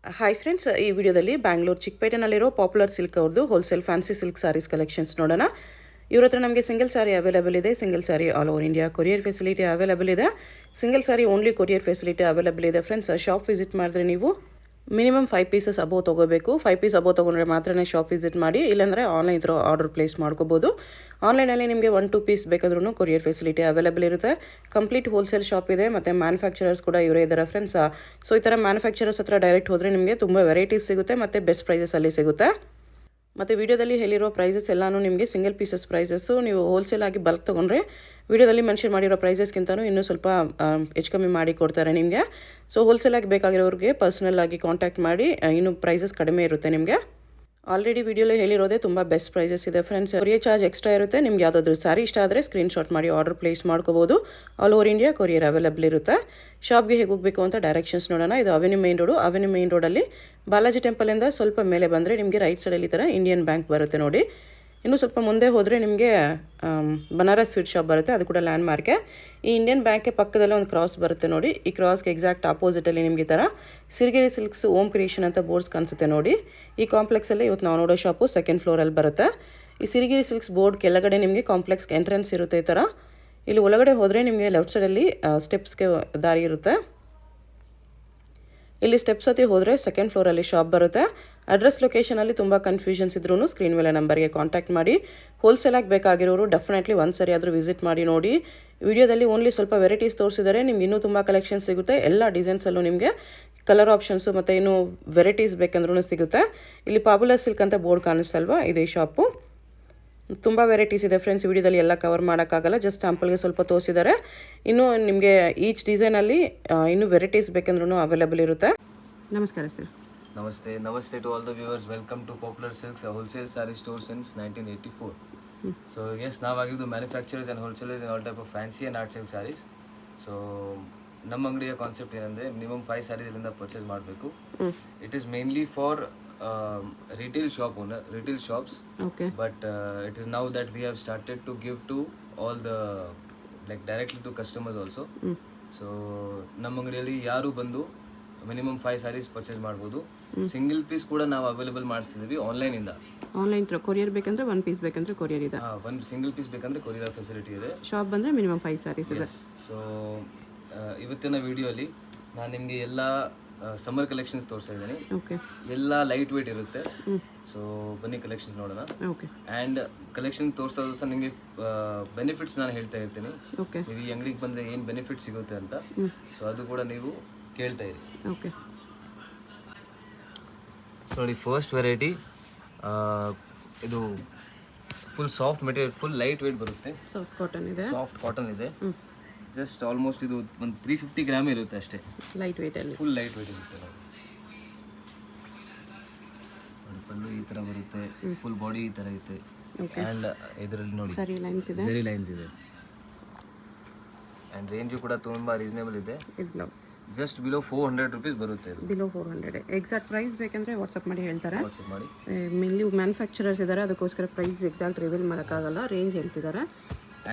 Hi friends, ಈ ವಿಡಿಯೋದಲ್ಲಿ ಬ್ಯಾಂಗ್ಳೂರು ಚಿಕ್ಕಪೇಟೆನಲ್ಲಿರೋ ಪಾಪ್ಯುಲರ್ ಸಿಲ್ಕ್ ಅವ್ರದ್ದು wholesale fancy silk saris collections ನೋಡೋಣ. ಇವ್ರ ಹತ್ರ ನಮಗೆ ಸಿಂಗಲ್ ಸಾರಿ ಅವೈಲೇಬಲ್ ಇದೆ. Single sari all over India courier facility available ಇದೆ. Single sari only courier facility available ಇದೆ. ಫ್ರೆಂಡ್ಸ್, ಶಾಪ್ ವಿಸಿಟ್ ಮಾಡಿದ್ರೆ ನೀವು ಮಿನಿಮಮ್ 5 ಪೀಸಸ್ ಅಬೋವ್ ತೊಗೋಬೇಕು. 5 ಪೀಸ್ ಅಬೋವ್ ತೊಗೊಂಡ್ರೆ ಮಾತ್ರ ಶಾಪ್ ವಿಸಿಟ್ ಮಾಡಿ, ಇಲ್ಲಾಂದರೆ ಆನ್ಲೈನ್ ಇದ್ರೂ ಆರ್ಡರ್ ಪ್ಲೇಸ್ ಮಾಡ್ಕೋಬೋದು. ಆನ್ಲೈನಲ್ಲಿ ನಿಮಗೆ 1-2 ಪೀಸ್ ಬೇಕಾದ್ರೂ ಕೊರಿಯರ್ ಫೆಸಿಲಿಟಿ ಅವೈಲೇಬಲ್ ಇರುತ್ತೆ. ಕಂಪ್ಲೀಟ್ ಹೋಲ್ಸೇಲ್ ಶಾಪ್ ಇದೆ ಮತ್ತು ಮ್ಯಾನುಫ್ಯಾಕ್ಚರರ್ಸ್ ಕೂಡ ಇವರೇ ಇದ್ದಾರೆ ಫ್ರೆಂಡ್ಸ್. ಸೊ ಈ ಥರ ಮ್ಯಾನುಫ್ಯಾಕ್ಚರರ್ಸ್ ಹತ್ರ ಡೈರೆಕ್ಟ್ ಹೋದರೆ ನಿಮಗೆ ತುಂಬ ವೆರೈಟೀಸ್ ಸಿಗುತ್ತೆ ಮತ್ತು ಬೆಸ್ಟ್ ಪ್ರೈಸಸಲ್ಲಿ ಸಿಗುತ್ತೆ. ಮತ್ತು ವಿಡಿಯೋದಲ್ಲಿ ಹೇಳಿರೋ ಪ್ರೈಸಸ್ ಎಲ್ಲನೂ ನಿಮಗೆ ಸಿಂಗಲ್ ಪೀಸಸ್ ಪ್ರೈಸಸ್ಸು. ನೀವು ಹೋಲ್ಸೇಲ್ ಆಗಿ ಬಲ್ಕ್ ತೊಗೊಂಡ್ರೆ ವಿಡಿಯೋದಲ್ಲಿ ಮೆನ್ಷನ್ ಮಾಡಿರೋ ಪ್ರೈಸಸ್ಗಿಂತನೂ ಇನ್ನೂ ಸ್ವಲ್ಪ ಹೆಚ್ಚು ಕಮ್ಮಿ ಮಾಡಿ ಕೊಡ್ತಾರೆ ನಿಮಗೆ. ಸೊ ಹೋಲ್ಸೇಲ್ ಆಗಿ ಬೇಕಾಗಿರೋರಿಗೆ ಪರ್ಸನಲ್ ಆಗಿ ಕಾಂಟ್ಯಾಕ್ಟ್ ಮಾಡಿ, ಇನ್ನೂ ಪ್ರೈಸಸ್ ಕಡಿಮೆ ಇರುತ್ತೆ ನಿಮಗೆ. ಆಲ್ರೆಡಿ ವಿಡಿಯೋಲಿ ಹೇಳಿರೋದೇ ತುಂಬ ಬೆಸ್ಟ್ ಪ್ರೈಸಸ್ ಇದೆ ಫ್ರೆಂಡ್ಸ್. ಕೊರಿಯರ್ ಚಾರ್ಜ್ ಎಕ್ಸ್ಟ್ರಾ ಇರುತ್ತೆ. ನಿಮ್ಗೆ ಯಾವುದಾದ್ರೂ ಸಾರಿ ಇಷ್ಟ ಆದರೆ ಸ್ಕ್ರೀನ್ಶಾಟ್ ಮಾಡಿ ಆರ್ಡರ್ ಪ್ಲೇಸ್ ಮಾಡ್ಕೋಬೋದು. All over India courier available ಇರುತ್ತೆ. ಶಾಪ್ಗೆ ಹೇಗೆ ಹೋಗಬೇಕು ಅಂತ ಡೈರೆಕ್ಷನ್ಸ್ ನೋಡೋಣ. ಇದು avenue main road. Avenue main ರೋಡಲ್ಲಿ ಬಾಲಾಜಿ ಟೆಂಪಲಿಂದ ಸ್ವಲ್ಪ ಮೇಲೆ ಬಂದರೆ ನಿಮಗೆ ರೈಟ್ ಸೈಡಲ್ಲಿ ಈ ಥರ ಇಂಡಿಯನ್ ಬ್ಯಾಂಕ್ ಬರುತ್ತೆ ನೋಡಿ. ಇನ್ನೂ ಸ್ವಲ್ಪ ಮುಂದೆ ಹೋದರೆ ನಿಮಗೆ ಬನಾರಸ್ ಸ್ವೀಟ್ ಶಾಪ್ ಬರುತ್ತೆ, ಅದು ಕೂಡ ಲ್ಯಾಂಡ್ ಮಾರ್ಕೆ. ಈ ಇಂಡಿಯನ್ ಬ್ಯಾಂಕ್ಗೆ ಪಕ್ಕದಲ್ಲೇ ಒಂದು ಕ್ರಾಸ್ ಬರುತ್ತೆ ನೋಡಿ. ಈ ಕ್ರಾಸ್ಗೆ ಎಕ್ಸಾಕ್ಟ್ ಆಪೋಸಿಟಲ್ಲಿ ನಿಮಗೆ ಈ ಥರ ಸಿರಿಗೆರೆ ಸಿಲ್ಕ್ಸ್ ಓಮ್ ಕ್ರಿಯೇಷನ್ ಅಂತ ಬೋರ್ಡ್ಸ್ ಕಾಣಿಸುತ್ತೆ ನೋಡಿ. ಈ ಕಾಂಪ್ಲೆಕ್ಸಲ್ಲಿ ಇವತ್ತು ನಾವು ನೋಡೋ ಶಾಪು ಸೆಕೆಂಡ್ ಫ್ಲೋರಲ್ಲಿ ಬರುತ್ತೆ. ಈ ಸಿರಿಗೆರೆ ಸಿಲ್ಕ್ಸ್ ಬೋರ್ಡ್ ಕೆಳಗಡೆ ನಿಮಗೆ ಕಾಂಪ್ಲೆಕ್ಸ್ ಎಂಟ್ರೆನ್ಸ್ ಇರುತ್ತೆ ಈ ಥರ. ಇಲ್ಲಿ ಒಳಗಡೆ ಹೋದರೆ ನಿಮಗೆ ಲೆಫ್ಟ್ ಸೈಡಲ್ಲಿ ಸ್ಟೆಪ್ಸ್ಗೆ ದಾರಿ ಇರುತ್ತೆ. ಇಲ್ಲಿ ಸ್ಟೆಪ್ಸ್ ಹತ್ತಿ ಹೋದರೆ ಸೆಕೆಂಡ್ ಫ್ಲೋರಲ್ಲಿ ಶಾಪ್ ಬರುತ್ತೆ. ಅಡ್ರೆಸ್ ಲೊಕೇಶನಲ್ಲಿ ತುಂಬ ಕನ್ಫ್ಯೂಷನ್ಸ್ ಇದ್ರೂ ಸ್ಕ್ರೀನ್ ಮೇಲೆ ನಂಬರ್ಗೆ ಕಾಂಟ್ಯಾಕ್ಟ್ ಮಾಡಿ. ಹೋಲ್ಸೇಲಾಗಿ ಬೇಕಾಗಿರೋರು ಡೆಫಿನೆಟ್ಲಿ ಒಂದು ಸರಿ ಆದರೂ ವಿಸಿಟ್ ಮಾಡಿ ನೋಡಿ. ವಿಡಿಯೋದಲ್ಲಿ ಓನ್ಲಿ ಸ್ವಲ್ಪ ವೆರೈಟೀಸ್ ತೋರಿಸಿದರೆ ನಿಮ್ಗೆ ಇನ್ನೂ ತುಂಬ ಕಲೆಕ್ಷನ್ ಸಿಗುತ್ತೆ. ಎಲ್ಲ ಡಿಸೈನ್ಸಲ್ಲೂ ನಿಮಗೆ ಕಲರ್ ಆಪ್ಷನ್ಸು ಮತ್ತು ಇನ್ನೂ ವೆರೈಟೀಸ್ ಬೇಕಂದ್ರೂ ಸಿಗುತ್ತೆ. ಇಲ್ಲಿ ಪಾಪ್ಯುಲರ್ ಸಿಲ್ಕ್ ಅಂತ ಬೋರ್ಡ್ ಕಾಣಿಸ್ತಲ್ವಾ, ಇದೇ ಶಾಪು. ತುಂಬ ವೆರೈಟೀಸ್ ಇದೆ ಫ್ರೆಂಡ್ಸ್. ವಿಡಿಯೋದಲ್ಲಿ ಎಲ್ಲ ಕವರ್ ಮಾಡೋಕ್ಕಾಗಲ್ಲ, ಜಸ್ಟ್ ಸ್ಯಾಂಪಲ್ಗೆ ಸ್ವಲ್ಪ ತೋರಿಸಿದ್ದಾರೆ. ಇನ್ನೂ ನಿಮಗೆ ಈಚ್ ಡಿಸೈನಲ್ಲಿ ಇನ್ನೂ ವೆರೈಟೀಸ್ ಬೇಕಂದ್ರೂ ಅವೈಲೇಬಲ್ ಇರುತ್ತೆ. ನಮಸ್ಕಾರ sir. Namaste to all the viewers. Welcome to Popular Silks, a wholesale saree store since 1984. So yes, ನಾವಾಗಿದ್ದು manufacturers and wholesalers in all type of fancy and art silk saris. So ನಮ್ಮ ಅಂಗಡಿಯ concept ಏನಂದರೆ minimum 5 saris ಇಲ್ಲಿಂದ purchase ಮಾಡಬೇಕು. It is mainly for retail shops. But it is now that we have started to give to all the directly to customers also. So ನಮ್ಮ ಅಂಗಡಿಯಲ್ಲಿ ಯಾರು ಬಂದು minimum 5 saris purchase ಮಾಡ್ಬೋದು. ಸಿಂಗಲ್ ಪೀಸ್ ಕೂಡ ನಾವು ಅವೈಲೇಬಲ್ ಮಾಡಿಸ್ತಿದ್ದೀವಿ ಆನ್ಲೈನಿಂದ. ಆನ್ಲೈನ್ ಕೊರಿಯರ್ ಬೇಕಂದ್ರೆ 1 piece ಬೇಕಂದ್ರೆ ಕೊರಿಯರ್ ಇದೆ. ಒಂದು ಸಿಂಗಲ್ ಪೀಸ್ ಬೇಕಂದ್ರೆ ಕೊರಿಯರ್ ಫೆಸಿಲಿಟಿ ಇದೆ. ಶಾಪ್ ಬಂದರೆ ಮಿನಿಮಮ್ 5 ಸ್ಯಾರೀಸ್ ಇದೆ. ಸೊ ಇವತ್ತಿನ ವಿಡಿಯೋಲಿ ನಾನು ನಿಮಗೆ ಎಲ್ಲ ಸಮ್ಮರ್ ಕಲೆಕ್ಷನ್ಸ್ ತೋರಿಸ್ತಾ ಇದ್ದೀನಿ. ಎಲ್ಲ ಲೈಟ್ ವೇಟ್ ಇರುತ್ತೆ. ಸೊ ಬನ್ನಿ ಕಲೆಕ್ಷನ್ಸ್ ನೋಡೋಣ. ಆ್ಯಂಡ್ ಕಲೆಕ್ಷನ್ ತೋರಿಸೋದು ಸಹ ನಿಮಗೆ ಬೆನಿಫಿಟ್ಸ್ ನಾನು ಹೇಳ್ತಾ ಇರ್ತೀನಿ. ನೀವು ಈ ಅಂಗಡಿಗೆ ಬಂದರೆ ಏನು ಬೆನಿಫಿಟ್ ಸಿಗುತ್ತೆ ಅಂತ. ಸೊ ಅದು ಕೂಡ ನೀವು ಕೇಳ್ತಾ ಇರಿ. ಸೊ ನೋಡಿ, ಫಸ್ಟ್ ವೆರೈಟಿ ಇದು full soft material, full light wait ಬರುತ್ತೆ. ಸಾಫ್ಟ್ ಕಾಟನ್ ಇದೆ. ಜಸ್ಟ್ ಆಲ್ಮೋಸ್ಟ್ ಇದು ಒಂದು 350 ಗ್ರಾಮ್ ಇರುತ್ತೆ ಅಷ್ಟೇ. ಲೈಟ್ ವೇಟಲ್ಲಿ ಫುಲ್ ಲೈಟ್ ವೇಟ್ ಇರುತ್ತೆ. ಪಲ್ಲು ಈ ಥರ ಬರುತ್ತೆ, ಫುಲ್ ಬಾಡಿ ಈ ಥರ ಐತೆ. ಆ್ಯಂಡ್ ಇದರಲ್ಲಿ ನೋಡಿ ಝರಿ ಲೈನ್ಸ್ ಇದೆ. ಆ್ಯಂಡ್ ರೇಂಜು ಕೂಡ ತುಂಬ ರೀಸನೇಬಲ್ ಇದೆ. ಜಸ್ಟ್ ಬಿಲೋ 400 ರುಪೀಸ್ ಬರುತ್ತೆ. ಇದು ಬಿಲೋ 400. ಎಕ್ಸಾಕ್ಟ್ ಪ್ರೈಸ್ ಬೇಕಂದ್ರೆ ವಾಟ್ಸಪ್ ಮಾಡಿ ಹೇಳ್ತಾರೆ. ವಾಟ್ಸಪ್ ಮಾಡಿ. ಮೇನ್ಲಿ ಮ್ಯಾನುಫ್ಯಾಕ್ಚರರ್ಸ್ ಇದ್ದಾರೆ, ಅದಕ್ಕೋಸ್ಕರ ಪ್ರೈಸ್ ಎಕ್ಸಾಕ್ಟ್ ರಿವೀಲ್ ಮಾಡೋಕ್ಕಾಗಲ್ಲ, ರೇಂಜ್ ಹೇಳ್ತಿದ್ದಾರೆ.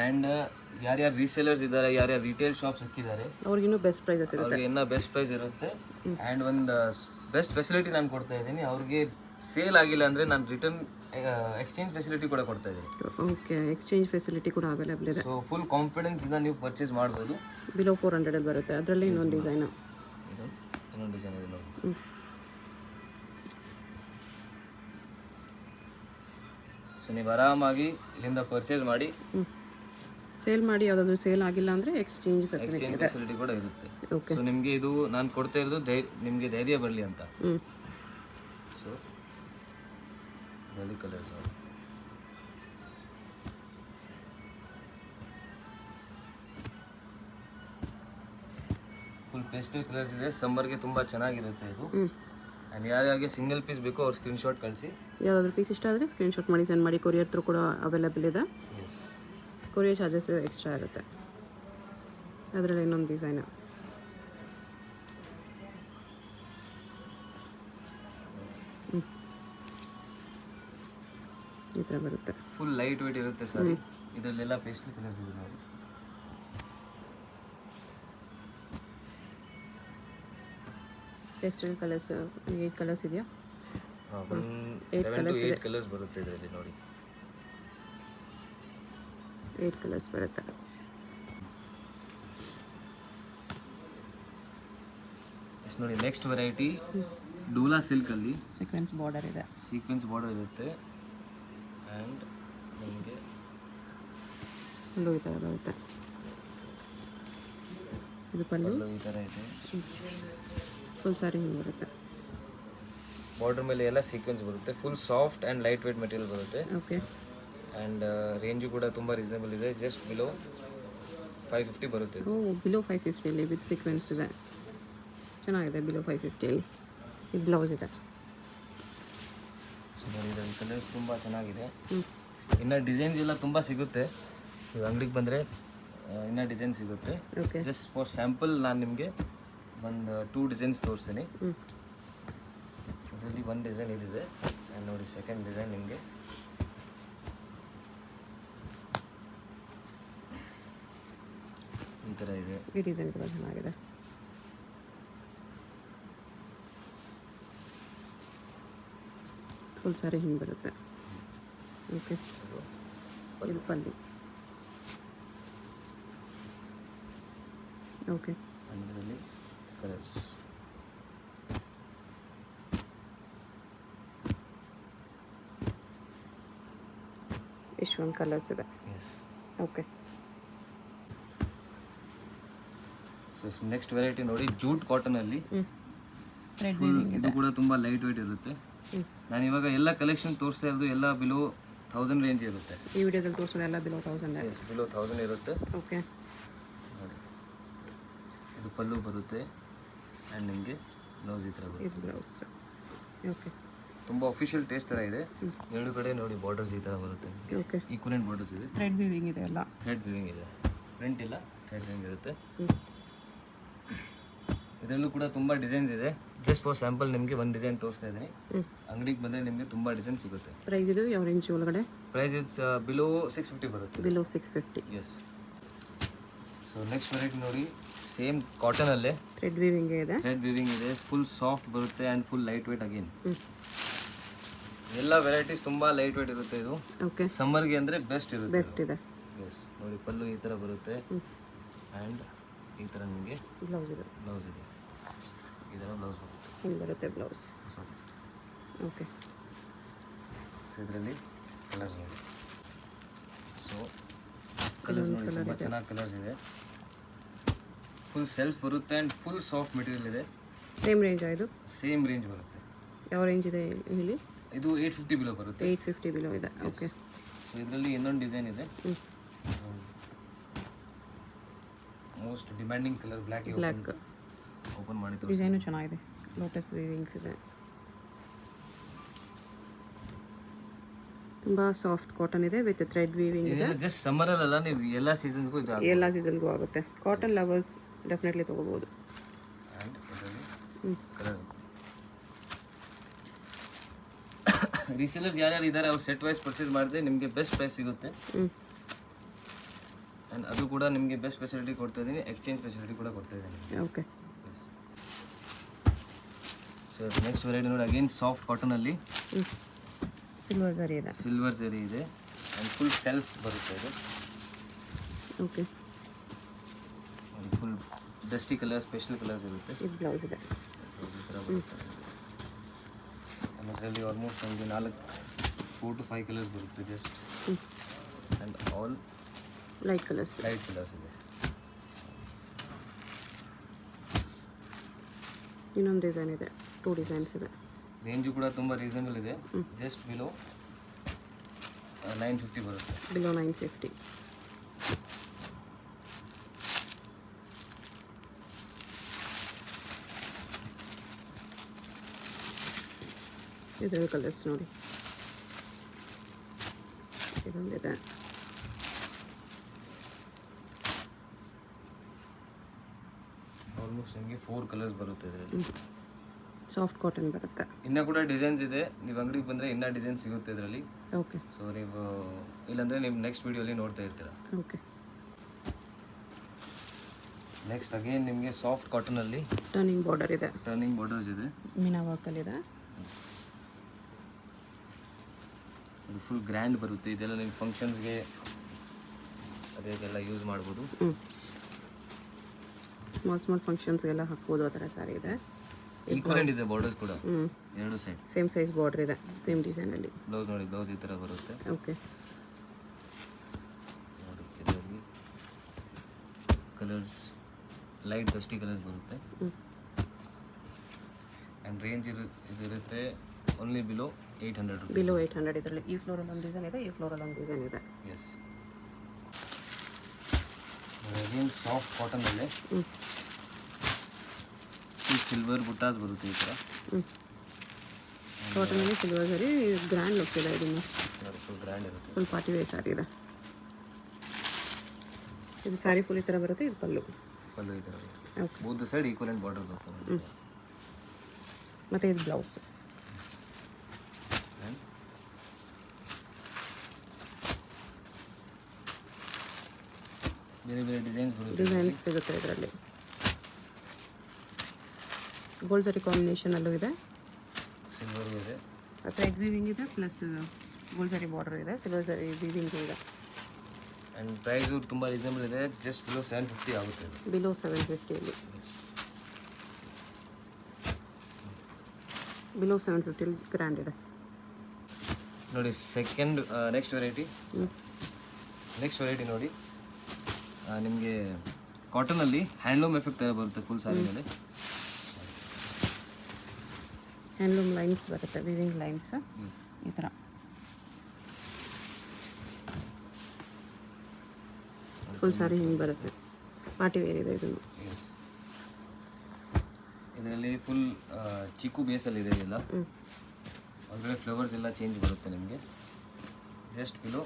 ಆ್ಯಂಡ್ ಯಾರ್ಯಾರು ರೀಸೇಲರ್ಸ್ ಇದ್ದಾರೆ, ಯಾರ್ಯಾರು ರಿಟೇಲ್ ಶಾಪ್ಸ್ ಹಾಕಿದ್ದಾರೆ, ಅವ್ರಿಗಿನ್ನೂ ಬೆಸ್ಟ್ ಪ್ರೈಸಸ್ ಇರುತ್ತೆ. ಅವ್ರಿಗೆ ಇನ್ನೂ ಬೆಸ್ಟ್ ಪ್ರೈಸ್ ಇರುತ್ತೆ. ಆ್ಯಂಡ್ ಒಂದು ಬೆಸ್ಟ್ ಫೆಸಿಲಿಟಿ ನಾನು ಕೊಡ್ತಾ ಇದ್ದೀನಿ. ಅವ್ರಿಗೆ ಸೇಲ್ ಆಗಿಲ್ಲ ಅಂದರೆ ನಾನು ರಿಟರ್ನ್ ಎಕ್ಸ್ಚೇಂಜ್ ಫೆಸಿಲಿಟಿ ಕೂಡ ಕೊಡ್ತಾ ಇದ್ದೀನಿ. ಎಕ್ಸ್ಚೇಂಜ್ ಫೆಸಿಲಿಟಿ ಕೂಡ ಅವೈಲೇಬಲ್ ಇದೆ. ಸೊ ಫುಲ್ ಕಾನ್ಫಿಡೆನ್ಸ್ ಇಂದ ನೀವು ಪರ್ಚೇಸ್ ಮಾಡ್ಬೋದು. ಬಿಲೋ 400 ಬರುತ್ತೆ. ಅದರಲ್ಲಿ ಇನ್ನೊಂದು ಡಿಸೈನ್ ಇದೆ ನೋಡಿ. ಸೊ ನೀವು ಆರಾಮಾಗಿ ಇಲ್ಲಿಂದ ಪರ್ಚೇಸ್ ಮಾಡಿ ಸೇಲ್ ಮಾಡಿ. ಯಾವುದಾದ್ರೂ ಸೇಲ್ ಆಗಿಲ್ಲ ಅಂದರೆ ಎಕ್ಸ್ಚೇಂಜ್ ಫೆಸಿಲಿಟಿ ಕೂಡ ಇರುತ್ತೆ. ಸೊ ನಿಮಗೆ ಇದು ನಾನು ಕೊಡ್ತಾ ಇರೋದು ನಿಮಗೆ ಧೈರ್ಯ ಬರಲಿ ಅಂತ. So colours full pastel colours ಇದೆ. ಸಮ್ಮರ್ಗೆ ತುಂಬ ಚೆನ್ನಾಗಿರುತ್ತೆ ಇದು. ಆ್ಯಂಡ್ ಯಾರ್ಯಾರಿಗೆ ಸಿಂಗಲ್ ಪೀಸ್ ಬೇಕೋ ಅವ್ರು ಸ್ಕ್ರೀನ್ಶಾಟ್ ಕಳಿಸಿ. ಯಾವುದಾದ್ರೂ ಪೀಸ್ ಇಷ್ಟ ಆದರೆ ಸ್ಕ್ರೀನ್ಶಾಟ್ ಮಾಡಿ ಸೆಂಡ್ ಮಾಡಿ. ಕೊರಿಯರ್ ಥ್ರೂ ಕೂಡ ಅವೈಲೇಬಲ್ ಇದೆ. ಕೊರಿಯರ್ ಚಾರ್ಜಸ್ ಎಕ್ಸ್ಟ್ರಾ ಇರುತ್ತೆ. ಅದರಲ್ಲಿ ಇನ್ನೊಂದು ಡಿಸೈನ್ ಈ ಥರ ಬರುತ್ತೆ. ಫುಲ್ ಲೈಟ್ ವೇಟ್ ಇರುತ್ತೆ ಸರ್. ಇದರಲ್ಲೆಲ್ಲ ಪೇಸ್ಟಲ್ ಕಲರ್ಸ್ ಇದೆ ನೋಡಿ. ಪೇಸ್ಟಲ್ ಕಲರ್ಸ್ 8 ಕಲರ್ಸ್ ಇದೆಯಾ? ಒಂದು 7 to 8 ಕಲರ್ಸ್ ಬರುತ್ತೆ ಇದರಲ್ಲಿ ನೋಡಿ. 8 ಕಲರ್ಸ್ ಬರುತ್ತೆ. ಎಸ್ ನೋಡಿ, ನೆಕ್ಸ್ಟ್ ವೆರೈಟಿ ಡೂಲಾ ಸಿಲ್ಕಲ್ಲಿ ಸೀಕ್ವೆನ್ಸ್ ಬಾರ್ಡರ್ ಇದೆ. ಸೀಕ್ವೆನ್ಸ್ ಬಾರ್ಡರ್ ಇರುತ್ತೆ ಆ್ಯಂಡ್ ನಿಮಗೆ ಪಲ್ಲು ಈ ಥರ ಬರುತ್ತೆ. ಇದು ಪಲ್ಲು ಈ ಥರ ಇದೆ. ಫುಲ್ ಸಾರಿ ಹಿಂಗೆ ಬರುತ್ತೆ. ಬಾರ್ಡರ್ ಮೇಲೆ ಎಲ್ಲ ಸೀಕ್ವೆನ್ಸ್ ಬರುತ್ತೆ. Full soft and light weight material ಬರುತ್ತೆ. ಓಕೆ. ಆ್ಯಂಡ್ ರೇಂಜು ಕೂಡ ತುಂಬ ರೀಸನೇಬಲ್ ಇದೆ. ಜಸ್ಟ್ ಬಿಲೋ 550 ಬರುತ್ತೆ. ಬಿಲೋ 550 ವಿತ್ ಸೀಕ್ವೆನ್ಸ್ ಇದೆ. ಚೆನ್ನಾಗಿದೆ. ಬಿಲೋ 550 ಇದು ಬ್ಲೌಸ್ ಇದೆ. ಸೊ ನೋಡಿ, ಇದರಲ್ಲಿ ಕಲರ್ಸ್ ತುಂಬ ಚೆನ್ನಾಗಿದೆ. ಇನ್ನು ಡಿಸೈನ್ಸ್ ಎಲ್ಲ ತುಂಬ ಸಿಗುತ್ತೆ. ನೀವು ಅಂಗಡಿಗೆ ಬಂದರೆ ಇನ್ನೂ ಡಿಸೈನ್ ಸಿಗುತ್ತೆ. ಓಕೆ. ಜಸ್ಟ್ ಫಾರ್ ಸ್ಯಾಂಪಲ್ ನಾನು ನಿಮಗೆ ಒಂದು 2 ಡಿಸೈನ್ಸ್ ತೋರಿಸ್ತೀನಿ. ಇದರಲ್ಲಿ ಒಂದು ಡಿಸೈನ್ ಇದಿದೆ ಆ್ಯಂಡ್ ನೋಡಿ ಸೆಕೆಂಡ್ ಡಿಸೈನ್ ನಿಮಗೆ ಈ ಥರ ಇದೆ. ಈ ಡಿಸೈನ್ ಕೂಡ ಚೆನ್ನಾಗಿದೆ. ಫುಲ್ ಸಾರಿ ಹಿಂಗೆ ಬರುತ್ತೆ. ಓಕೆ. ಇದು ಪಲ್ಲಿ. ಓಕೆ. ಅದರಲ್ಲಿ ಕಲರ್ಸ್ ಇಷ್ಟೊಂದು ಕಲರ್ಸ್ ಇದೆ. Yes. Okay. So next variety ನೋಡಿ, ಜೂಟ್ ಕಾಟನಲ್ಲಿ ಥ್ರೆಡ್ ಇದು ಕೂಡ ತುಂಬ ಲೈಟ್ ವೇಟ್ ಇರುತ್ತೆ. ನಾನು ಇವಾಗ ಎಲ್ಲ ಕಲೆಕ್ಷನ್ ತೋರಿಸ್ತಾ ಇರೋದು ಎಲ್ಲ ಬಿಲೋ 1000 ರೇಂಜ್ ಇರುತ್ತೆ. ಈ ವಿಡಿಯೋದಲ್ಲಿ ತೋರಿಸೋದೆಲ್ಲ ಬಿಲೋ 1000. ಎಸ್, ಬಿಲೋ 1000 ಇರುತ್ತೆ. ಓಕೆ. ನೋಡಿ, ಇದು ಪಲ್ಲು ಬರುತ್ತೆ ಆ್ಯಂಡ್ ನಿಮಗೆ ಬ್ಲೌಸ್ ಈ ಥರ ಬರುತ್ತೆ. ಇದು ಬ್ಲೌಸ್. ಓಕೆ. ತುಂಬ ಅಫಿಷಿಯಲ್ ಟೇಸ್ಟ್ ಥರ ಇದೆ. ಎರಡು ಕಡೆ ನೋಡಿ ಬಾರ್ಡರ್ಸ್ ಈ ಥರ ಬರುತ್ತೆ. ಓಕೆ. ಈಕ್ವಲೆಂಟ್ ಬಾರ್ಡರ್ಸ್ ಇದೆ. ಥ್ರೆಡ್ ವೀವಿಂಗ್ ಇದೆ ಎಲ್ಲ. ಥ್ರೆಡ್ ವಿವಿಂಗ್ ಇದೆ. ಪ್ರಿಂಟ್ ಇಲ್ಲ, ಥ್ರೆಡ್ ವಿವಿಂಗ್ ಇರುತ್ತೆ. ಇದರಲ್ಲೂ ಕೂಡ ತುಂಬ ಡಿಸೈನ್ಸ್ ಇದೆ. ಜಸ್ಟ್ ಫಾರ್ ಸ್ಯಾಂಪಲ್ ನಿಮಗೆ ಒಂದು ಡಿಸೈನ್ ತೋರಿಸ್ತಾ ಇದ್ದೀನಿ. ಅಂಗಡಿಗೆ ಬಂದರೆ ನಿಮಗೆ ತುಂಬ ಡಿಸೈನ್ ಸಿಗುತ್ತೆ. ಪ್ರೈಸ್ ಇದು ಯಾವ ರೇಂಜ್ ಒಳಗಡೆ? ಪ್ರೈಸ್ ಇಟ್ಸ್ ಬಿಲೋ 650 ಬರುತ್ತೆ. Below 650. Yes. So next variety ನೋಡಿ, ಸೇಮ್ ಕಾಟನಲ್ಲೇ ಥ್ರೆಡ್ ವೀವಿಂಗ್ ಇದೆ. ಥ್ರೆಡ್ ವಿವಿಂಗ್ ಇದೆ. ಫುಲ್ ಸಾಫ್ಟ್ ಬರುತ್ತೆ and full light weight again. ಎಲ್ಲ ವೆರೈಟೀಸ್ ತುಂಬ ಲೈಟ್ ವೇಟ್ ಇರುತ್ತೆ. ಇದು ಓಕೆ. ಸಮ್ಮರ್ಗೆ ಅಂದರೆ ಬೆಸ್ಟ್ ಇರುತ್ತೆ. ಬೆಸ್ಟ್ ಇದೆ. ಎಸ್. ನೋಡಿ, ಪಲ್ಲು ಈ ಥರ ಬರುತ್ತೆ ಆ್ಯಂಡ್ ಈ ಥರ ನಿಮಗೆ ಬ್ಲೌಸ್ ಇದೆ. ಬ್ಲೌಸ್ ಇದೆ. ಈ ಥರ ಬ್ಲೌಸ್ ಬರುತ್ತೆ. ಹಿಂಗೆ ಬರುತ್ತೆ ಬ್ಲೌಸ್. ಸಾರಿ. ಓಕೆ. ಸೊ ಇದರಲ್ಲಿ ಕಲರ್ಸ್ ನೋಡಿ. ಸೊ ಕಲರ್ಸ್ ನೋಡಿ, ತುಂಬ ಚೆನ್ನಾಗಿ ಕಲರ್ಸ್ ಇದೆ. ಫುಲ್ ಸೆಲ್ಫ್ ಬರುತ್ತೆ ಆ್ಯಂಡ್ ಫುಲ್ ಸಾಫ್ಟ್ ಮೆಟೀರಿಯಲ್ ಇದೆ. ಸೇಮ್ ರೇಂಜ್ ಇದು? ಸೇಮ್ ರೇಂಜ್ ಬರುತ್ತೆ. ಯಾವ ರೇಂಜ್ ಇದೆ ಹೇಳಿ? ಇದು 850 ಬಿಲೋ ಬರುತ್ತೆ. 850 ಬಿಲೋ ಇದೆ. ಓಕೆ. ಸೊ ಇದರಲ್ಲಿ ಇನ್ನೊಂದು ಡಿಸೈನ್ ಇದೆ. Most demanding colour black. Black open ಮಾಡಿ ಡಿಸೈನು ಚೆನ್ನಾಗಿದೆ. ಲೋಟಸ್ ವೀವಿಂಗ್ಸ್ ಇದೆ. ತುಂಬ ಸಾಫ್ಟ್ ಕಾಟನ್ ಇದೆ ವಿತ್ ಥ್ರೆಡ್ ವೀವಿಂಗ್ ಇದೆ. ಜಸ್ಟ್ ಸಮ್ಮರಲ್ಲ, ನೀವು ಎಲ್ಲ ಸೀಸನ್ಸ್ಗೂ ಇದು ಆಗುತ್ತೆ. ಎಲ್ಲ ಸೀಸನ್ಗೂ ಆಗುತ್ತೆ. ಕಾಟನ್ ಲವರ್ಸ್ ಡೆಫಿನೆಟ್ಲಿ ತೊಗೋಬೋದು. ಆ್ಯಂಡ್ ಇದರಲ್ಲಿ ಕಲರ್ ರೀಸೇಲರ್ಸ್ ಯಾರ್ಯಾರು ಇದ್ದಾರೆ ಅವ್ರು ಸೆಟ್ ವೈಸ್ ಪರ್ಚೇಸ್ ಮಾಡಿದ್ರೆ ನಿಮಗೆ ಬೆಸ್ಟ್ ಪ್ರೈಸ್ ಸಿಗುತ್ತೆ. ಆ್ಯಂಡ್ ಅದು ಕೂಡ ನಿಮಗೆ ಬೆಸ್ಟ್ ಫೆಸಿಲಿಟಿ ಕೊಡ್ತಾ ಇದ್ದೀನಿ. ಎಕ್ಸ್ಚೇಂಜ್ ಫೆಸಿಲಿಟಿ ಕೂಡ ಕೊಡ್ತಾ ಇದ್ದೀನಿ. ಓಕೆ. ಸೊ ನೆಕ್ಸ್ಟ್ ವೆರೈಟಿ ನೋಡಿ, ಅಗೇನ್ ಸಾಫ್ಟ್ ಕಾಟನಲ್ಲಿ ಸಿಲ್ವರ್ ಝರಿ ಇದೆ. ಸಿಲ್ವರ್ ಝರಿ ಇದೆ ಆ್ಯಂಡ್ ಫುಲ್ ಸೆಲ್ಫ್ ಬರುತ್ತೆ ಇದು. Okay. Full dusty colour, special colours ಇರುತ್ತೆ. ಇದು ಬ್ಲೌಸ್ ಇದೆ. ಈ ಥರ ಬರುತ್ತೆ. ಅದರಲ್ಲಿ ಆಲ್ಮೋಸ್ಟ್ ನಮಗೆ 4 to 5 ಕಲರ್ಸ್ ಬರುತ್ತೆ just. And all light colours. Light colours ಇದೆ. ಇನ್ನೊಂದು ಡಿಸೈನ್ ಇದೆ. 2 ಡಿಸೈನ್ಸ್ ಇದೆ. ರೇಂಜು ಕೂಡ ತುಂಬ ರೀಸನಬಲ್ ಇದೆ. ಜಸ್ಟ್ ಬಿಲೋ 950 ಬರುತ್ತೆ. ಬಿಲೋ 950. ಇದರ ಕಲರ್ಸ್ ನೋಡಿ. ಇದೊಂದಿದೆ. ಆಲ್ಮೋಸ್ಟ್ ನಿಮಗೆ 4 ಕಲರ್ಸ್ ಬರುತ್ತೆ ಇದರಲ್ಲಿ. ಸಾಫ್ಟ್ ಕಾಟನ್ ಬರುತ್ತೆ. ಇನ್ನೂ ಕೂಡ ಡಿಸೈನ್ಸ್ ಇದೆ. ನೀವು ಅಂಗಡಿಗೆ ಬಂದರೆ ಇನ್ನೂ ಡಿಸೈನ್ ಸಿಗುತ್ತೆ ಇದರಲ್ಲಿ. ಓಕೆ. ಸೊ ನೀವು ಇಲ್ಲಾಂದರೆ ನೀವು ನೆಕ್ಸ್ಟ್ ವೀಡಿಯೋಲಿ ನೋಡ್ತಾ ಇರ್ತೀರ. ಓಕೆ. ನೆಕ್ಸ್ಟ್ ಅಗೇನ್ ನಿಮಗೆ ಸಾಫ್ಟ್ ಕಾಟನಲ್ಲಿ ಟರ್ನಿಂಗ್ ಬಾರ್ಡರ್ ಇದೆ, ಟರ್ನಿಂಗ್ ಬಾರ್ಡರ್ಸ್ ಇದೆ. ಮೀನಾ ವರ್ಕಲ್ಲಿದೆ. ಇದು ಫುಲ್ ಗ್ರ್ಯಾಂಡ್ ಬರುತ್ತೆ. ಇದೆಲ್ಲ ನಿಮ್ಮ ಫಂಕ್ಷನ್ಸ್ಗೆ ಅದಕ್ಕೆಲ್ಲ ಯೂಸ್ ಮಾಡ್ಬೋದು. ಸ್ಮಾಲ್ ಫಂಕ್ಷನ್ಸ್ಗೆಲ್ಲ ಹಾಕ್ಬೋದು, ಆ ಥರ ಸಾರಿ ಇದೆ. ಈಕ್ವಲೆಂಟ್ ಇದೆ ಬಾರ್ಡರ್ಸ್ ಕೂಡ, ಎರಡು ಸೈಡ್ ಸೇಮ್ ಸೈಜ್ ಬಾರ್ಡರ್ ಇದೆ, ಸೇಮ್ ಡಿಸೈನಲ್ಲಿ. ಬ್ಲೌಸ್ ನೋಡಿ, ಬ್ಲೌಸ್ ಈ ಥರ ಬರುತ್ತೆ. ಓಕೆ, ನೋಡಿ ಇದರಲ್ಲಿ ಕಲರ್ಸ್ ಲೈಟ್ ಡಸ್ಟಿ ಕಲರ್ಸ್ ಬರುತ್ತೆ. ಆ್ಯಂಡ್ ರೇಂಜ್ ಇದಿರುತ್ತೆ ಓನ್ಲಿ ಬಿಲೋ 800 ರುಪೀಸ್. ಬಿಲೋ 800. ಇದರಲ್ಲಿ ಈ ಫ್ಲೋರಲ್ಲಿ ಒಂದು ಡಿಸೈನ್ ಇದೆ, ಈ ಫ್ಲೋರಲ್ಲಿ ಒಂದು ಡಿಸೈನ್ ಇದೆ. ಎಸ್, ಅಗೇನ್ ಸಾಫ್ಟ್ ಕಾಟನಲ್ಲೇ ಸಿಲ್ವರ್ ಬುಟ್ಟಾಸ್ ಬರುತ್ತೆ ಈ ಥರ. ಕಾಟನಲ್ಲಿ ಸಿಲ್ವರ್ ಸರಿ, ಗ್ರ್ಯಾಂಡ್ ಲುಕ್ ಇದೆ. ಇದನ್ನು ಫುಲ್ ಗ್ರ್ಯಾಂಡ್ ಇರುತ್ತೆ. ಫುಲ್ ಪಾರ್ಟಿ ವೇರ್ ಸಾರಿ ಇದೆ. ಇದು ಸ್ಯಾರಿ ಫುಲ್ ಈ ಥರ ಬರುತ್ತೆ. ಇದು ಪಲ್ಲು ಈ ಥರ ಬರುತ್ತೆ. Okay, both side equivalent border ಬರ್ತದೆ. ಮತ್ತು ಇದು ಬ್ಲೌಸ್. ಬೇರೆ ಬೇರೆ ಡಿಸೈನ್ಸ್ ಬರುತ್ತೆ. ಡಿಸೈನ್ಸ್ ಸಿಗುತ್ತೆ ಇದರಲ್ಲಿ. ಗೋಲ್ಡ್ ಸರಿ ಕಾಂಬಿನೇಷನಲ್ಲೂ ಇದೆ, ಸಿಲ್ವರ್ ಇದೆ, ಥ್ರೆಡ್ ವೀವಿಂಗ್ ಇದೆ, ಪ್ಲಸ್ ಗೋಲ್ಡ್ ಸರಿ ಬಾರ್ಡರ್ ಇದೆ, ಸಿಲ್ವರ್ ಸರಿ ವೀವಿಂಗ್ ಇದೆ. ಆ್ಯಂಡ್ ಪ್ರೈಸು ತುಂಬ ರೀಸನಬಲ್ ಇದೆ. ಜಸ್ಟ್ ಬಿಲೋ 750 ಆಗುತ್ತೆ ಇದು. ಬಿಲೋ 750ಅಲ್ಲಿ, ಬಿಲೋ 750 ಗ್ರ್ಯಾಂಡ್ ಇದೆ. ನೋಡಿ ಸೆಕೆಂಡ್ ನೆಕ್ಸ್ಟ್ ವೆರೈಟಿ ನೋಡಿ. ನಿಮಗೆ ಕಾಟನಲ್ಲಿ ಹ್ಯಾಂಡ್ಲೂಮ್ ಎಫೆಕ್ಟ್ ಥರ ಬರುತ್ತೆ ಫುಲ್ ಸಾರಿ ಮೇಲೆ. ಹ್ಯಾಂಡ್ಲೂಮ್ ಲೈನ್ಸ್ ಬರುತ್ತೆ, ವೀವಿಂಗ್ ಲೈನ್ಸ್ ಈ ಥರ. ಫುಲ್ ಸಾರಿ ಹಿಂಗೆ ಬರುತ್ತೆ, ಪಾರ್ಟಿ ವೇರ್ ಇದೆ ಇದನ್ನು. ಇದರಲ್ಲಿ ಫುಲ್ ಚಿಕ್ಕು ಬೇಸಲ್ಲಿ ಇದೆ ಇದೆಲ್ಲ. ಹೊರಗಡೆ ಫ್ಲವರ್ಸ್ ಎಲ್ಲ ಚೇಂಜ್ ಬರುತ್ತೆ ನಿಮಗೆ. ಜಸ್ಟ್ ಬಿಲೋ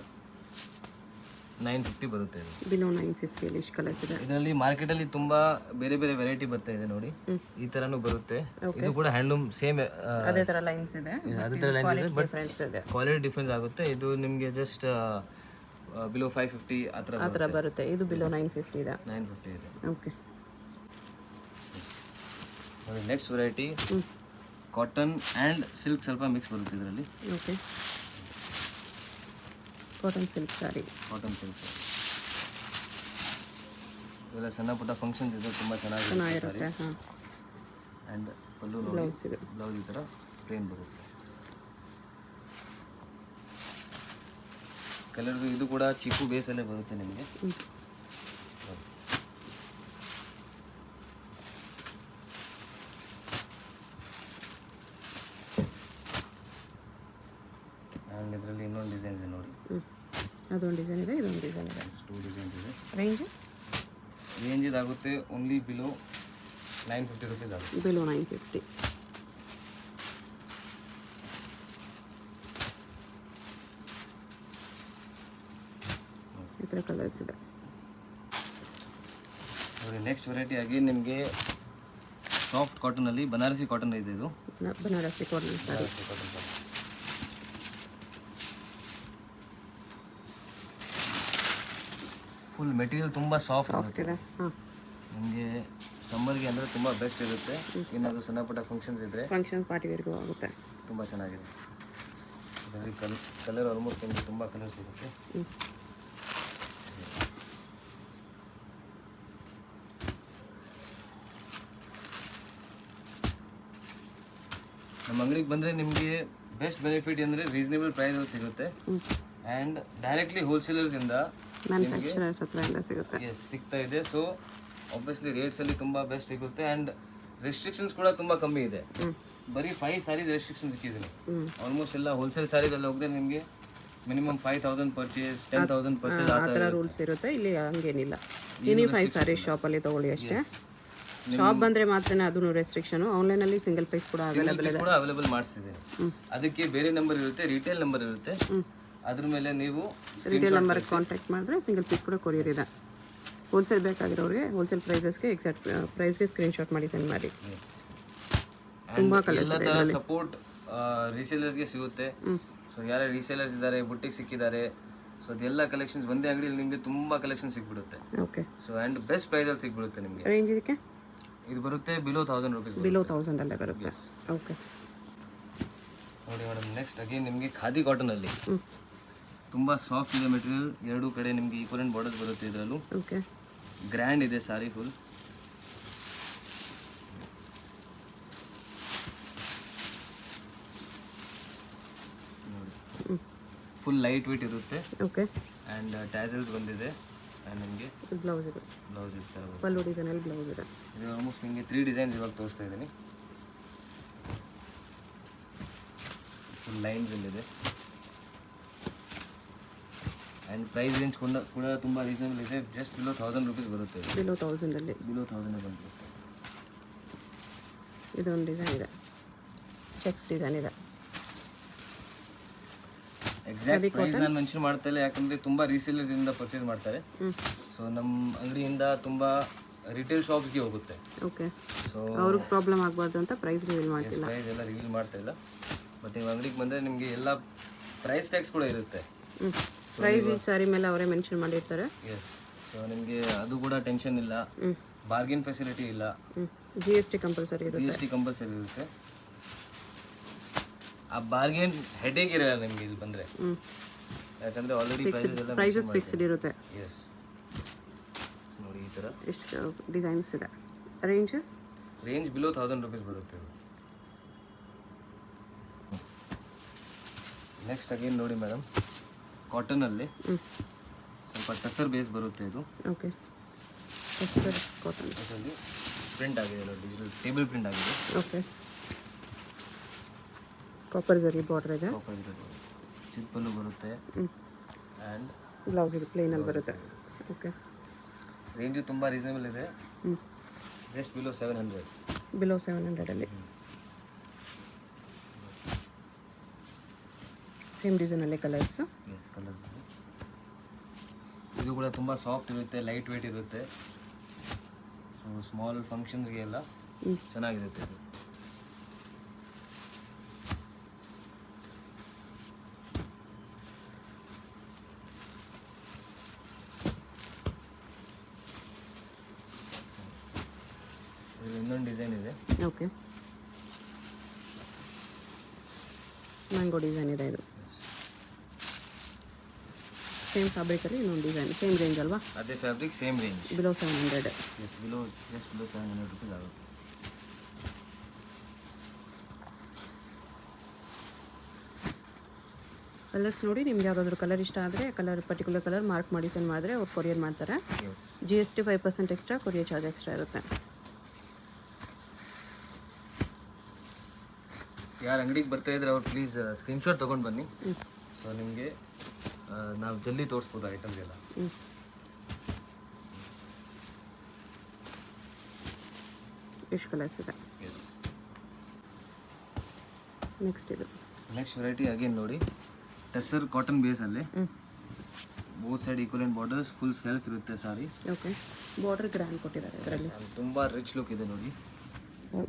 950 ಬರುತ್ತೆ ಇದು. ಬಿಲೋ 950 ಇಷ್ಟು ಕಲರ್ಸ್ ಇದೆ. ಇದರಲ್ಲಿ ಮಾರ್ಕೆಟಲ್ಲಿ ತುಂಬ ಬೇರೆ ಬೇರೆ ವೆರೈಟಿ ಬರ್ತಾ ಇದೆ ನೋಡಿ. ಈ ಥರನೂ ಬರುತ್ತೆ. ಇದು ಕೂಡ ಹ್ಯಾಂಡ್ಲೂಮ್ ಸೇಮ್ ಅದೇ ಥರ ಲೈನ್ಸ್ ಇದೆ, ಅದೇ ಥರ ಲೈನ್ಸ್ ಇದೆ, ಬಟ್ ಡಿಫ್ರೆನ್ಸ್ ಇದೆ, ಕ್ವಾಲಿಟಿ ಡಿಫ್ರೆನ್ಸ್ ಆಗುತ್ತೆ. ಇದು ನಿಮಗೆ ಜಸ್ಟ್ ಬಿಲೋ 550 ಆ ಥರ ಬರುತ್ತೆ. ಇದು ಬಿಲೋ 950 ಇದೆ. 950 ಇದೆ. ಓಕೆ, ನೋಡಿ next variety cotton and silk ಸ್ವಲ್ಪ ಮಿಕ್ಸ್ ಬರುತ್ತೆ ಇದರಲ್ಲಿ. ಓಕೆ, ಕಾಟನ್ ಸಿಲ್ಕ್ ಸಾರಿ. ಕಾಟನ್ ಸಿಲ್ಕ್ ಇವೆಲ್ಲ ಸಣ್ಣ ಪುಟ್ಟ ಫಂಕ್ಷನ್ಸ್ ಇದೆ, ತುಂಬ ಚೆನ್ನಾಗಿರುತ್ತೆ. ಹಾಂ, ಆ್ಯಂಡ್ ಪಲ್ಲು ಬ್ಲೌಸ್ ಇದೆ, ಬ್ಲೌಸ್ ಈ ಥರ ಪ್ಲೇನ್ ಬರುತ್ತೆ. ಕಲರ್ದು ಇದು ಕೂಡ ಚಿಕ್ಕು ಬೇಸಲ್ಲೇ ಬರುತ್ತೆ ನಿಮಗೆ. ಆ್ಯಂಡ್ ಇದರಲ್ಲಿ ಇನ್ನೊಂದು ಡಿಸೈನ್ ಇದೆ ನೋಡಿ. ಅದೊಂದು ಡಿಸೈನ್ ಇದೆ, ಇದೊಂದು ಡಿಸೈನ್ ಇದೆ. 2 ಡಿಸೈನ್ಸ್ ಇದೆ. ರೇಂಜ್ ಇದಾಗುತ್ತೆ ಓನ್ಲಿ ಬಿಲೋ 950 ರುಪೀಸ್ ಆಗುತ್ತೆ. ಬಿಲೋ 950. ಈ ಥರ ಕಲರ್ಸ್ ಇದೆ. ನೋಡಿ ನೆಕ್ಸ್ಟ್ ವೆರೈಟಿ ಅಗೇನ್ ನಿಮಗೆ ಸಾಫ್ಟ್ ಕಾಟನಲ್ಲಿ ಬನಾರಸಿ ಕಾಟನ್ ಇದೆ. ಇದು ಬನಾರಸಿ ಕಾಟನ್ ಸಾರಿ. ಫುಲ್ ಮೆಟೀರಿಯಲ್ ತುಂಬ ಸಾಫ್ಟ್ ಇದೆ. ಹಾಂ, ನಿಮಗೆ ಸಮ್ಮರ್ಗೆ ಅಂದರೆ ತುಂಬ ಬೆಸ್ಟ್ ಇರುತ್ತೆ. ಏನಾದರೂ ಸಣ್ಣ ಪುಟ್ಟ ಫಂಕ್ಷನ್ಸ್ ಇದ್ದರೆ ಫಂಕ್ಷನ್ ಪಾರ್ಟಿ ವೇರ್ಗೂ ಆಗುತ್ತೆ. ತುಂಬ ಚೆನ್ನಾಗಿದೆ. ಇದರಲ್ಲಿ ಕಲರ್ ಆಲ್ಮೋಸ್ಟ್ ನಿಮಗೆ ತುಂಬ ಕಲರ್ಸ್ ಸಿಗುತ್ತೆ. ನಮ್ಮ ಅಂಗಡಿಗೆ ಬಂದರೆ ನಿಮಗೆ ಬೆಸ್ಟ್ ಬೆನಿಫಿಟ್ ಅಂದರೆ ರೀಸನೇಬಲ್ ಪ್ರೈಸಲ್ಲಿ ಸಿಗುತ್ತೆ. ಆ್ಯಂಡ್ ಡೈರೆಕ್ಟ್ಲಿ ಹೋಲ್ಸೇಲರ್ಸಿಂದ ಮ್ಯಾನುಫ್ಯಾಕ್ಚರರ್ಸ್ ಹತ್ರದಿಂದ ಸಿಗುತ್ತೆ. ಸಿಗ್ತಾ ಇದೆ. ಸೊ ಆಬ್ವಿಯಸ್ಲಿ ರೇಟ್ಸಲ್ಲಿ ತುಂಬ ಬೆಸ್ಟ್ ಸಿಗುತ್ತೆ. ಆ್ಯಂಡ್ ರೆಸ್ಟ್ರಿಕ್ಷನ್ಸ್ ಕೂಡ ತುಂಬ ಕಮ್ಮಿ ಇದೆ. ಬರೀ 5 ಸ್ಯಾರೀಸ್ ರೆಸ್ಟ್ರಿಕ್ಷನ್ ಸಿಕ್ಕಿದೆ. ಆಲ್ಮೋಸ್ಟ್ ಎಲ್ಲ ಹೋಲ್ಸೇಲ್ ಸ್ಯಾರೀಸಲ್ಲಿ ಹೋದರೆ ನಿಮಗೆ ಮಿನಿಮಮ್ 5000 ಪರ್ಚೇಸ್, 10,000 ಪರ್ಚೇಸ್ ಆ ಥರ ರೂಲ್ಸ್ ಇರುತ್ತೆ. ಇಲ್ಲಿ ಹಂಗೇನಿಲ್ಲ, ಎನಿ 5 ಸಾರಿ ಶಾಪಲ್ಲಿ ತೊಗೊಳ್ಳಿ ಅಷ್ಟೇ. ಶಾಪ್ ಬಂದರೆ ಮಾತ್ರ ಅದು ರೆಸ್ಟ್ರಿಕ್ಷನು. ಆನ್ಲೈನಲ್ಲಿ ಸಿಂಗಲ್ ಪೀಸ್ ಕೂಡ ಅವೈಲೇಬಲ್ ಮಾಡಿಸ್ತಿದೆ. ಅದಕ್ಕೆ ಬೇರೆ ನಂಬರ್ ಇರುತ್ತೆ, ರಿಟೇಲ್ ನಂಬರ್ ಇರುತ್ತೆ. ಅದ್ರ ಮೇಲೆ ನೀವು ರಿಟೇಲ್ ನಂಬರ್ಗೆ ಕಾಂಟ್ಯಾಕ್ಟ್ ಮಾಡಿದ್ರೆ ಸಿಂಗಲ್ ಪೀಸ್ ಕೂಡ ಕೊರಿಯರ್ ಇದೆ. ಹೋಲ್ಸೇಲ್ ಬೇಕಾಗಿರೋರಿಗೆ ಹೋಲ್ಸೇಲ್ ಪ್ರೈಸಸ್ಗೆ ಎಕ್ಸಾಕ್ಟ್ ಪ್ರೈಸ್ಗೆ ಸ್ಕ್ರೀನ್ಶಾಟ್ ಮಾಡಿ ಸೆಂಡ್ ಮಾಡಿ. ತುಂಬ ಕಲರ್ಸ್ ಎಲ್ಲ ಥರ ಸಪೋರ್ಟ್ ರೀಸೇಲರ್ಸ್ಗೆ ಸಿಗುತ್ತೆ. ಸೊ ಯಾರೇ ರೀಸೇಲರ್ಸ್ ಇದ್ದಾರೆ, ಬುಟ್ಟಿಗೆ ಸಿಕ್ಕಿದ್ದಾರೆ, ಸೊ ಅದೆಲ್ಲ ಕಲೆಕ್ಷನ್ಸ್ ಒಂದೇ ಅಂಗಡಿಯಲ್ಲಿ ನಿಮಗೆ ತುಂಬ ಕಲೆಕ್ಷನ್ ಸಿಗ್ಬಿಡುತ್ತೆ. ಓಕೆ. ಸೊ ಆ್ಯಂಡ್ ಬೆಸ್ಟ್ ಪ್ರೈಸಲ್ಲಿ ಸಿಗ್ಬಿಡುತ್ತೆ ನಿಮಗೆ. ರೇಂಜ್ ಇದಕ್ಕೆ ಇದು ಬರುತ್ತೆ ಬಿಲೋ 1000 rupees. ಬಿಲೋ 1000 ಅಲ್ಲೇ ಬರುತ್ತೆ. ಓಕೆ. ನೋಡಿ ಮೇಡಮ್, ನೆಕ್ಸ್ಟ್ ಅಗೇನ್ ನಿಮಗೆ ಖಾದಿ ಕಾಟನಲ್ಲಿ ತುಂಬ ಸಾಫ್ಟ್ ಇದೆ ಮೆಟೀರಿಯಲ್. ಎರಡೂ ಕಡೆ ನಿಮಗೆ ಈಕ್ವಲೆಂಟ್ ಬಾರ್ಡರ್ಸ್ ಬರುತ್ತೆ. ಇದರಲ್ಲೂ ಓಕೆ. ಗ್ರ್ಯಾಂಡ್ ಇದೆ ಸಾರಿ ಫುಲ್. ಫುಲ್ ಲೈಟ್ ವೇಟ್ ಇರುತ್ತೆ. ಓಕೆ. ಆ್ಯಂಡ್ ಟ್ಯಾಸಲ್ಸ್ ಬಂದಿದೆ. ಆ್ಯಂಡ್ ನಿಮಗೆ ಬ್ಲೌಸ್ ಇದೆ. ಬ್ಲೌಸ್ ಈ ಥರ ಬರುತ್ತೆ. ಪಲ್ಲು ಡಿಸೈನಲ್ಲಿ ಬ್ಲೌಸ್ ಇದೆ. ಇದು ಆಲ್ಮೋಸ್ಟ್ ನಿಮಗೆ 3 ಡಿಸೈನ್ಸ್ ಇವಾಗ ತೋರಿಸ್ತಾ ಇದ್ದೀನಿ. ಫುಲ್ ಲೈನ್ಸ್ ಬಂದಿದೆ. ಆ್ಯಂಡ್ ಪ್ರೈಸ್ ರೇಂಜ್ ಕೂಡ ತುಂಬ ರೀಸನಬಲ್ ಇದೆ. ಜಸ್ಟ್ ಬಿಲೋ 1000 rupees ಬರುತ್ತೆ. ಬಿಲೋ 1000 ಬಿಲೋ 1000 ಬಂದಿರುತ್ತೆ. ಇದೊಂದು ಡಿಸೈನ್ ಇದೆ, ಚೆಕ್ಸ್ ಡಿಸೈನ್ ಇದೆ. ಎಕ್ಸಾಕ್ಟ್ ಪ್ರೈಸ್ ನಾನು ಮೆನ್ಷನ್ ಮಾಡ್ತಾ ಇಲ್ಲ, ಯಾಕಂದರೆ ತುಂಬ ರೀಸೇಲರ್ಸಿಂದ ಪರ್ಚೇಸ್ ಮಾಡ್ತಾರೆ. ಸೊ ನಮ್ಮ ಅಂಗಡಿಯಿಂದ ತುಂಬ ರಿಟೇಲ್ ಶಾಪ್ಸ್ಗೆ ಹೋಗುತ್ತೆ. ಓಕೆ. ಸೊ ಅವ್ರಿಗೆ ಪ್ರಾಬ್ಲಮ್ ಆಗಬಾರ್ದು ಅಂತ ಪ್ರೈಸ್ ರಿವೀಲ್ ಮಾಡ್ತಿಲ್ಲ. ಪ್ರೈಸ್ ಎಲ್ಲ ರಿವೀಲ್ ಮಾಡ್ತಾ ಇಲ್ಲ. ಮತ್ತು ನೀವು ಅಂಗಡಿಗೆ ಬಂದರೆ ನಿಮಗೆ ಎಲ್ಲ ಪ್ರೈಸ್ ಟ್ಯಾಕ್ಸ್ ಕೂಡ ಇರುತ್ತೆ. ಪ್ರೈಸ್ ಈ ಸಾರಿ ಮೇಲೆ ಅವರೇ ಮೆನ್ಷನ್ ಮಾಡಿರ್ತಾರೆ. ಎಸ್. ಸೊ ನಿಮಗೆ ಅದು ಕೂಡ ಟೆನ್ಷನ್ ಇಲ್ಲ. ಬಾರ್ಗೇನ್ ಫೆಸಿಲಿಟಿ ಇಲ್ಲ. GST ಕಂಪಲ್ಸರಿ ಇರುತ್ತೆ. GST ಕಂಪಲ್ಸರಿ ಇರುತ್ತೆ. ಆ ಬಾರ್ಗೇನ್ ಹೆಡೇಕ್ ಇರಲ್ಲ ನಿಮಗೆ ಇಲ್ಲಿ ಬಂದರೆ, ಯಾಕಂದರೆ ಆಲ್ರೆಡಿ ಪ್ರೈಸಸ್ ಫಿಕ್ಸ್ಡ್ ಇರುತ್ತೆ. ಎಸ್. ನೋಡಿ ಈ ಥರ ಎಷ್ಟು ಡಿಸೈನ್ಸ್ ಇದೆ. ರೇಂಜ್ ಬಿಲೋ 1000 rupees ಬರುತ್ತೆ. ನೆಕ್ಸ್ಟ್ ಅಗೇನ್ ನೋಡಿ ಮೇಡಮ್, ಕಾಟನಲ್ಲಿ ಸ್ವಲ್ಪ ಟಸರ್ ಬೇಸ್ ಬರುತ್ತೆ. ಇದು ಓಕೆ. ಕಾಟನ್ ಇದರಲ್ಲಿ ಪ್ರಿಂಟ್ ಆಗಿದೆ ನೋಡಿ, ಡಿಜಿಟಲ್ ಟೇಬಲ್ ಪ್ರಿಂಟ್ ಆಗಿದೆ. ಓಕೆ. ಕಾಪರ್ ಜರಿ ಬಾರ್ಡರ್ ಇದೆ. ಸಿಂಪಲ್ಲು ಬರುತ್ತೆ. ಆ್ಯಂಡ್ ಬ್ಲೌಸ್ ಇದು ಪ್ಲೇನಲ್ಲಿ ಬರುತ್ತೆ. ಓಕೆ. ರೇಂಜು ತುಂಬ ರೀಸನಬಲ್ ಇದೆ. Just below 700. ಬಿಲೋ 700 ಸೇಮ್ ಡಿಸೈನಲ್ಲಿ ಕಲರ್ಸ್. Yes, colours. ಇದು ಕೂಡ ತುಂಬ ಸಾಫ್ಟ್ ಇರುತ್ತೆ, ಲೈಟ್ ವೇಟ್ ಇರುತ್ತೆ. ಸೊ ಸ್ಮಾಲ್ ಫಂಕ್ಷನ್ಸ್ಗೆ ಎಲ್ಲ ಚೆನ್ನಾಗಿರುತ್ತೆ ಇದು. ಇನ್ನೊಂದು ಡಿಸೈನ್ ಇದೆ. ಓಕೆ. ಮ್ಯಾಂಗೋ ಡಿಸೈನ್ ಇದೆ. ಇದು ಸೇಮ್ ಫ್ಯಾಬ್ರಿಕಲ್ಲಿ ಇನ್ನೊಂದು ಡಿಸೈನ್, ಸೇಮ್ ರೇಂಜ್ ಅಲ್ವಾ? ಅದೇ fabric, same range. Below 700. Yes, below 700 rupees ಆಗುತ್ತೆ. ಕಲರ್ಸ್ ನೋಡಿ, ನಿಮ್ಗೆ ಯಾವುದಾದ್ರೂ ಕಲರ್ ಇಷ್ಟ ಆದರೆ ಪರ್ಟಿಕ್ಯುಲರ್ ಕಲರ್ ಮಾರ್ಕ್ ಮಾಡಿ ಸೆಂಡ್ ಮಾಡಿದ್ರೆ ಅವ್ರು ಕೊರಿಯರ್ ಮಾಡ್ತಾರೆ. Yes. GST 5% extra, courier charge extra ಇರುತ್ತೆ. ಯಾರು ಅಂಗಡಿಗೆ ಬರ್ತಾ ಇದ್ರೆ ಅವ್ರು ಪ್ಲೀಸ್ ಸ್ಕ್ರೀನ್ಶಾಟ್ ತೊಗೊಂಡು ಬನ್ನಿ. ಸೊ ನಿಮಗೆ ನಾವು ಜಲ್ದಿ ತೋರಿಸ್ಬೋದು ಐಟಮ್ಗೆಲ್ಲ. ಎಷ್ಟು ಕಲರ್ಸ್ ಇದೆ. ಎಸ್. ನೆಕ್ಸ್ಟ್ ವೆರೈಟಿ ಅಗೇನ್ ನೋಡಿ, ಟೆಸರ್ ಕಾಟನ್ ಬೇಸಲ್ಲಿ both side equivalent borders, full self ಇರುತ್ತೆ ಸಾರಿ. ಓಕೆ. ಬಾರ್ಡರ್ ಗ್ರ್ಯಾಂಡ್ ಕೊಟ್ಟಿದ್ದಾರೆ ಇದರಲ್ಲಿ. ತುಂಬ ರಿಚ್ ಲುಕ್ ಇದೆ ನೋಡಿ.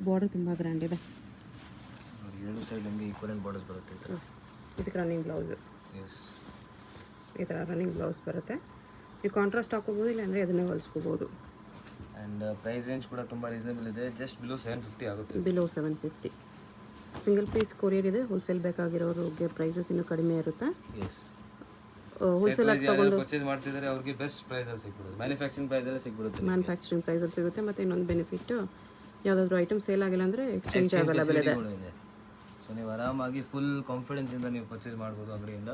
ಬಾರ್ಡರ್ ತುಂಬ ಗ್ರ್ಯಾಂಡ್ ಇದೆ. ನೋಡಿ, ಎರಡು ಸೈಡ್ ನಿಮಗೆ ಈಕ್ವಲೆಂಟ್ ಬಾರ್ಡರ್ಸ್ ಬರುತ್ತೆ. ಇದಕ್ಕೆ ರನ್ನಿಂಗ್ ಬ್ಲೌಸು. ಎಸ್. ಈ ಥರ ರನ್ನಿಂಗ್ ಬ್ಲೌಸ್ ಬರುತ್ತೆ. ನೀವು ಕಾಂಟ್ರಾಸ್ಟ್ ಹಾಕೋಬೋದು, ಇಲ್ಲಾಂದರೆ ಅದನ್ನೇ ಹೊಲಿಸ್ಕೋಬೋದು. ಆ್ಯಂಡ್ ಪ್ರೈಸ್ ರೇಂಜ್ ಕೂಡ ತುಂಬ ರೀಸನಬಲ್ ಇದೆ. ಜಸ್ಟ್ ಬಿಲೋ 750 ಆಗುತ್ತೆ. ಬಿಲೋ 750. ಸಿಂಗಲ್ ಪೀಸ್ ಕೊರಿಯರ್ ಇದೆ. ಹೋಲ್ಸೇಲ್ ಬೇಕಾಗಿರೋರಿಗೆ ಪ್ರೈಸಸ್ ಇನ್ನೂ ಕಡಿಮೆ ಇರುತ್ತೆ. ಎಸ್. ಹೋಲ್ಸೇಲ್ ಆಗಿ ತಗೊಂಡು ಪರ್ಚೇಸ್ ಮಾಡ್ತಿದ್ದಾರೆ ಅವ್ರಿಗೆ ಬೆಸ್ಟ್ ಪ್ರೈಸಲ್ಲಿ ಸಿಗ್ಬಿಡುತ್ತೆ. ಮ್ಯಾನುಫ್ಯಾಕ್ಚರಿಂಗ್ ಪ್ರೈಸಲ್ಲೇ ಸಿಗ್ಬಿಡುತ್ತೆ. ಮ್ಯಾನುಫ್ಯಾಕ್ಚರಿಂಗ್ ಪ್ರೈಸಲ್ಲಿ ಸಿಗುತ್ತೆ. ಮತ್ತು ಇನ್ನೊಂದು ಬೆನಿಫಿಟ್ಟು, ಯಾವುದಾದ್ರೂ ಐಟಮ್ ಸೇಲ್ ಆಗಿಲ್ಲ ಅಂದರೆ ಎಕ್ಸ್ಚೇಂಜ್ ಅವೈಲೇಬಲ್ ಇದೆ. ಸೊ ನೀವು ಆರಾಮಾಗಿ ಫುಲ್ ಕಾನ್ಫಿಡೆನ್ಸಿಂದ ನೀವು ಪರ್ಚೇಸ್ ಮಾಡ್ಬೋದು ಅಂಗಡಿಯಿಂದ.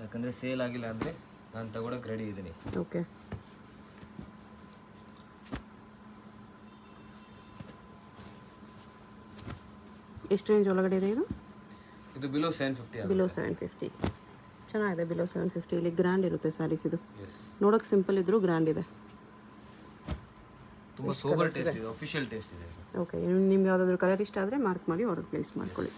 ಯಾಕಂದರೆ ಸೇಲ್ ಆಗಿಲ್ಲ ಅಂದರೆ ನಾನು ತಗೊಳಕ್ಕೆ ರೆಡಿ ಇದ್ದೀನಿ. ಓಕೆ. ಎಷ್ಟು ರೇಂಜ್ ಒಳಗಡೆ ಇದೆ ಇದು? ಇದು ಬಿಲೋ 750. ಬಿಲೋ 750 ಚೆನ್ನಾಗಿದೆ. ಬಿಲೋ 750 ಇಲ್ಲಿ ಗ್ರ್ಯಾಂಡ್ ಇರುತ್ತೆ ಸ್ಯಾರೀಸ್. ಇದು ಎಸ್, ನೋಡೋಕೆ ಸಿಂಪಲ್ ಇದ್ರೂ ಗ್ರ್ಯಾಂಡ್ ಇದೆ. ತುಂಬ ಸೋಬರ್ ಟೇಸ್ಟ್ ಇದೆ, ಅಫಿಷಿಯಲ್ ಟೇಸ್ಟ್ ಇದೆ. ಓಕೆ. ನಿಮ್ಗೆ ಯಾವುದಾದ್ರೂ ಕಲರ್ ಇಷ್ಟ ಆದರೆ ಮಾರ್ಕ್ ಮಾಡಿ ಆರ್ಡರ್ ಪ್ಲೇಸ್ ಮಾಡ್ಕೊಳ್ಳಿ.